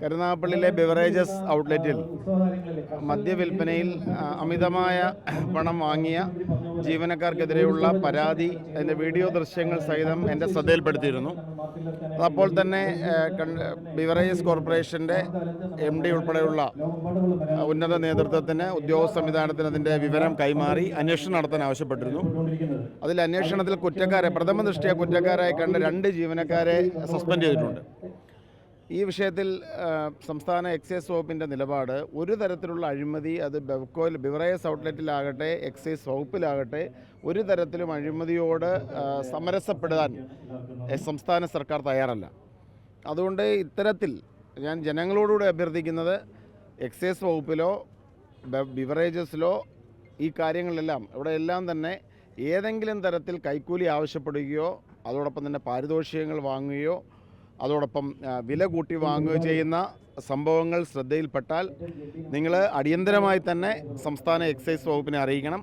കരുനാഗപ്പള്ളിയിലെ beverages ഔട്ട്ലെറ്റിൽ മദ്യവിൽപ്പനയിൽ അമിതമായ പണം വാങ്ങിയ ജീവനക്കാർക്കെതിരെയുള്ള പരാതി അതിൻ്റെ വീഡിയോ ദൃശ്യങ്ങൾ സഹിതം എൻ്റെ ശ്രദ്ധയിൽപ്പെടുത്തിയിരുന്നു. അപ്പോൾ തന്നെ ബിവറേജസ് കോർപ്പറേഷൻ്റെ MD ഉൾപ്പെടെയുള്ള ഉന്നത നേതൃത്വത്തിന് ഉദ്യോഗസ്ഥ സംവിധാനത്തിന് അതിൻ്റെ വിവരം കൈമാറി അന്വേഷണം നടത്താൻ ആവശ്യപ്പെട്ടിരുന്നു. അതിൽ അന്വേഷണത്തിൽ പ്രഥമ ദൃഷ്ട്യാ കുറ്റക്കാരായി കണ്ട 2 ജീവനക്കാരെ സസ്പെൻഡ് ചെയ്തിട്ടുണ്ട്. ഈ വിഷയത്തിൽ സംസ്ഥാന എക്സൈസ് വകുപ്പിൻ്റെ നിലപാട് ഒരു തരത്തിലുള്ള അഴിമതി അത് ബിവറേജസ് ഔട്ട്ലെറ്റിലാകട്ടെ എക്സൈസ് വകുപ്പിലാകട്ടെ ഒരു തരത്തിലും അഴിമതിയോട് സമരസപ്പെടാൻ സംസ്ഥാന സർക്കാർ തയ്യാറല്ല. അതുകൊണ്ട് ഇത്തരത്തിൽ ഞാൻ ജനങ്ങളോടുകൂടി അഭ്യർത്ഥിക്കുന്നത് എക്സൈസ് വകുപ്പിലോ ബിവറേജസിലോ ഈ കാര്യങ്ങളിലെല്ലാം ഇവിടെയെല്ലാം തന്നെ ഏതെങ്കിലും തരത്തിൽ കൈക്കൂലി ആവശ്യപ്പെടുകയോ അതോടൊപ്പം തന്നെ പാരിതോഷികങ്ങൾ വാങ്ങുകയോ അതോടൊപ്പം വില കൂട്ടി വാങ്ങുകയോ ചെയ്യുന്ന സംഭവങ്ങൾ ശ്രദ്ധയിൽപ്പെട്ടാൽ നിങ്ങൾ അടിയന്തരമായി തന്നെ സംസ്ഥാന എക്സൈസ് വകുപ്പിനെ അറിയിക്കണം.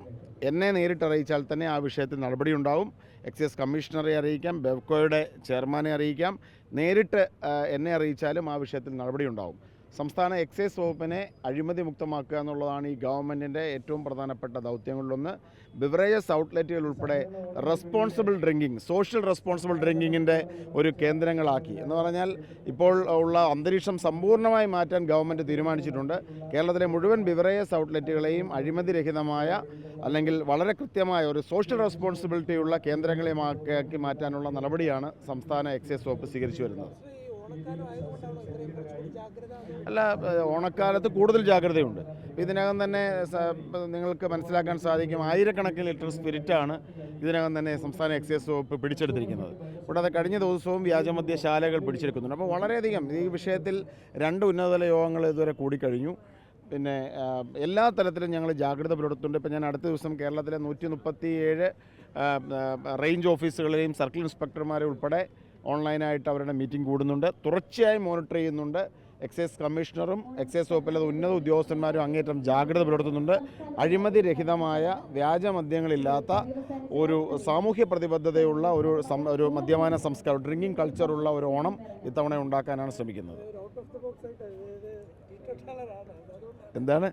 എന്നെ നേരിട്ട് അറിയിച്ചാൽ തന്നെ ആ വിഷയത്തിൽ നടപടി ഉണ്ടാവും. എക്സൈസ് കമ്മീഷണറെ അറിയിക്കാം, ബെവ്കോയുടെ ചെയർമാനെ അറിയിക്കാം. നേരിട്ട് എന്നെ അറിയിച്ചാലും ആ വിഷയത്തിൽ നടപടി ഉണ്ടാവും. സംസ്ഥാന എക്സൈസ് വകുപ്പിനെ അഴിമതി മുക്തമാക്കുക എന്നുള്ളതാണ് ഈ ഗവൺമെൻറ്റിൻ്റെ ഏറ്റവും പ്രധാനപ്പെട്ട ദൗത്യങ്ങളിലൊന്ന്. ബിവറേജസ് ഔട്ട്ലെറ്റുകൾ ഉൾപ്പെടെ റെസ്പോൺസിബിൾ ഡ്രിങ്കിങ്, സോഷ്യൽ റെസ്പോൺസിബിൾ ഡ്രിങ്കിങ്ങിൻ്റെ ഒരു കേന്ദ്രങ്ങളാക്കി എന്ന് പറഞ്ഞാൽ ഇപ്പോൾ ഉള്ള അന്തരീക്ഷം സമ്പൂർണ്ണമായി മാറ്റാൻ ഗവൺമെൻറ് തീരുമാനിച്ചിട്ടുണ്ട്. കേരളത്തിലെ മുഴുവൻ ബിവറേജസ് ഔട്ട്ലെറ്റുകളെയും അഴിമതിരഹിതമായ അല്ലെങ്കിൽ വളരെ കൃത്യമായ ഒരു സോഷ്യൽ റെസ്പോൺസിബിലിറ്റിയുള്ള കേന്ദ്രങ്ങളെയാക്കി മാറ്റാനുള്ള നടപടിയാണ് സംസ്ഥാന എക്സൈസ് വകുപ്പ് സ്വീകരിച്ചു വരുന്നത്. അല്ല, ഓണക്കാലത്ത് കൂടുതൽ ജാഗ്രതയുണ്ട്. ഇതിനകം തന്നെ നിങ്ങൾക്ക് മനസ്സിലാക്കാൻ സാധിക്കും, ആയിരക്കണക്കിന് ലിറ്റർ സ്പിരിറ്റാണ് ഇതിനകം തന്നെ സംസ്ഥാന എക്സൈസ് വകുപ്പ് പിടിച്ചെടുത്തിരിക്കുന്നത്. കൂടാതെ കഴിഞ്ഞ ദിവസവും വ്യാജമദ്യശാലകൾ പിടിച്ചെടുക്കുന്നുണ്ട്. അപ്പോൾ വളരെയധികം ഈ വിഷയത്തിൽ 2 ഉന്നതതല യോഗങ്ങൾ ഇതുവരെ കൂടിക്കഴിഞ്ഞു. പിന്നെ എല്ലാ തലത്തിലും ഞങ്ങൾ ജാഗ്രത പുലർത്തുന്നുണ്ട്. ഇപ്പോൾ ഞാൻ അടുത്ത ദിവസം കേരളത്തിലെ 137 റേഞ്ച് ഓഫീസുകളെയും സർക്കിൾ ഇൻസ്പെക്ടർമാരെ ഉൾപ്പെടെ ഓൺലൈനായിട്ട് അവരുടെ മീറ്റിംഗ് കൂടുന്നുണ്ട്. തുടർച്ചയായി മോണിറ്റർ ചെയ്യുന്നുണ്ട്. എക്സൈസ് കമ്മീഷണറും എക്സൈസ് വകുപ്പിലെ ഉന്നത ഉദ്യോഗസ്ഥന്മാരും അങ്ങേറ്റം ജാഗ്രത പുലർത്തുന്നുണ്ട്. അഴിമതി രഹിതമായ വ്യാജമദ്യങ്ങളില്ലാത്ത ഒരു സാമൂഹ്യ പ്രതിബദ്ധതയുള്ള ഒരു മദ്യപാന സംസ്കാരം, ഡ്രിങ്കിങ് കൾച്ചറുള്ള ഒരു ഓണം ഇത്തവണ ഉണ്ടാക്കാനാണ് ശ്രമിക്കുന്നത്. എന്താണ്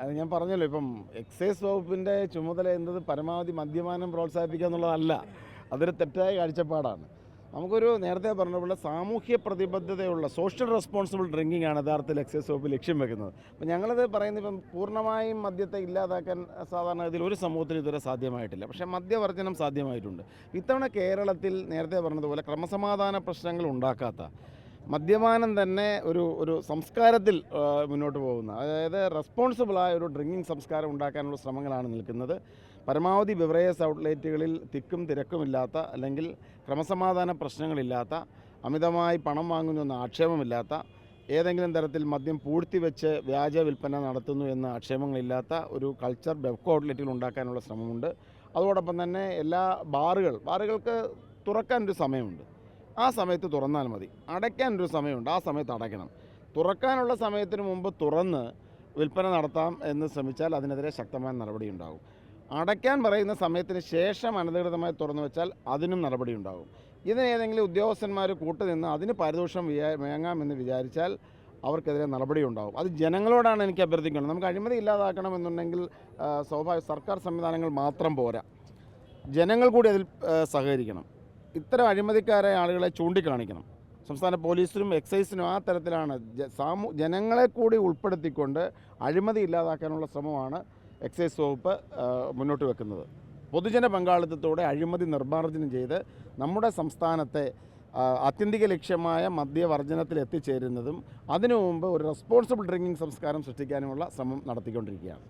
അത് ഞാൻ പറഞ്ഞല്ലോ, ഇപ്പം എക്സൈസ് വകുപ്പിൻ്റെ ചുമതല എന്നത് പരമാവധി മദ്യപാനം പ്രോത്സാഹിപ്പിക്കുക എന്നുള്ളതല്ല. അതൊരു തെറ്റായ കാഴ്ചപ്പാടാണ്. നമുക്കൊരു നേരത്തെ പറഞ്ഞ പോലെ സാമൂഹ്യ പ്രതിബദ്ധതയുള്ള സോഷ്യൽ റെസ്പോൺസിബിൾ ഡ്രിങ്കിങ് ആണ് യഥാർത്ഥത്തിൽ എക്സൈസ് വകുപ്പ് ലക്ഷ്യം വെക്കുന്നത്. അപ്പം ഞങ്ങളത് പറയുന്നത് ഇപ്പം പൂർണ്ണമായും മദ്യത്തെ ഇല്ലാതാക്കാൻ സാധാരണഗതിയിൽ ഒരു സമൂഹത്തിൽ ഇതുവരെ സാധ്യമായിട്ടില്ല. പക്ഷേ മദ്യവർജനം സാധ്യമായിട്ടുണ്ട്. ഇത്തവണ കേരളത്തിൽ നേരത്തെ പറഞ്ഞതുപോലെ ക്രമസമാധാന പ്രശ്നങ്ങൾ ഉണ്ടാക്കാത്ത, മദ്യപാനം തന്നെ ഒരു സംസ്കാരത്തിൽ മുന്നോട്ട് പോകുന്ന, അതായത് റെസ്പോൺസിബിളായ ഒരു ഡ്രിങ്കിങ് സംസ്കാരം ഉണ്ടാക്കാനുള്ള ശ്രമങ്ങളാണ് നിൽക്കുന്നത്. പരമാവധി ബിവറേജസ് ഔട്ട്ലെറ്റുകളിൽ തിക്കും തിരക്കുമില്ലാത്ത, അല്ലെങ്കിൽ ക്രമസമാധാന പ്രശ്നങ്ങളില്ലാത്ത, അമിതമായി പണം വാങ്ങുന്നുവെന്ന ആക്ഷേപമില്ലാത്ത, ഏതെങ്കിലും തരത്തിൽ മദ്യം പൂഴ്ത്തിവെച്ച് വ്യാജ വിൽപ്പന നടത്തുന്നു എന്ന ആക്ഷേപങ്ങളില്ലാത്ത ഒരു കൾച്ചർ ബെവ്കോ ഔട്ട്ലെറ്റുകൾ ഉണ്ടാക്കാനുള്ള ശ്രമമുണ്ട്. അതോടൊപ്പം തന്നെ എല്ലാ ബാറുകൾക്ക് തുറക്കാനൊരു സമയമുണ്ട്. ആ സമയത്ത് തുറന്നാൽ മതി. അടയ്ക്കാനൊരു സമയമുണ്ട്. ആ സമയത്ത് അടയ്ക്കണം. തുറക്കാനുള്ള സമയത്തിന് മുമ്പ് തുറന്ന് വിൽപ്പന നടത്താം എന്ന് ശ്രമിച്ചാൽ അതിനെതിരെ ശക്തമായ നടപടി ഉണ്ടാകും. അടയ്ക്കാൻ പറയുന്ന സമയത്തിന് ശേഷം അനധികൃതമായി തുറന്നു വെച്ചാൽ അതിനും നടപടി ഉണ്ടാകും. ഇതിനേതെങ്കിലും ഉദ്യോഗസ്ഥന്മാർ കൂട്ടുനിന്ന് അതിന് പാരിതോഷികം വാങ്ങാമെന്ന് വിചാരിച്ചാൽ അവർക്കെതിരെ നടപടി ഉണ്ടാകും. അത് ജനങ്ങളോടാണ് എനിക്ക് അഭ്യർത്ഥിക്കുന്നത്. നമുക്ക് അഴിമതി ഇല്ലാതാക്കണമെന്നുണ്ടെങ്കിൽ സ്വാഭാവിക സർക്കാർ സംവിധാനങ്ങൾ മാത്രം പോരാ, ജനങ്ങൾ കൂടി അതിൽ സഹകരിക്കണം. ഇത്തരം അഴിമതിക്കാരായ ആളുകളെ ചൂണ്ടിക്കാണിക്കണം. സംസ്ഥാന പോലീസിനും എക്സൈസിനും ആ തരത്തിലാണ് ജനങ്ങളെ കൂടി ഉൾപ്പെടുത്തിക്കൊണ്ട് അഴിമതി ഇല്ലാതാക്കാനുള്ള ശ്രമമാണ് എക്സൈസ് വകുപ്പ് മുന്നോട്ട് വെക്കുന്നത്. പൊതുജന പങ്കാളിത്തത്തോടെ അഴിമതി നിർമ്മാർജ്ജനം ചെയ്ത് നമ്മുടെ സംസ്ഥാനത്തെ ആത്യന്തിക ലക്ഷ്യമായ മദ്യവർജനത്തിൽ എത്തിച്ചേരുന്നതും അതിനു മുമ്പ് ഒരു റെസ്പോൺസിബിൾ ഡ്രിങ്കിങ് സംസ്കാരം സൃഷ്ടിക്കാനുമുള്ള ശ്രമം നടത്തിക്കൊണ്ടിരിക്കുകയാണ്.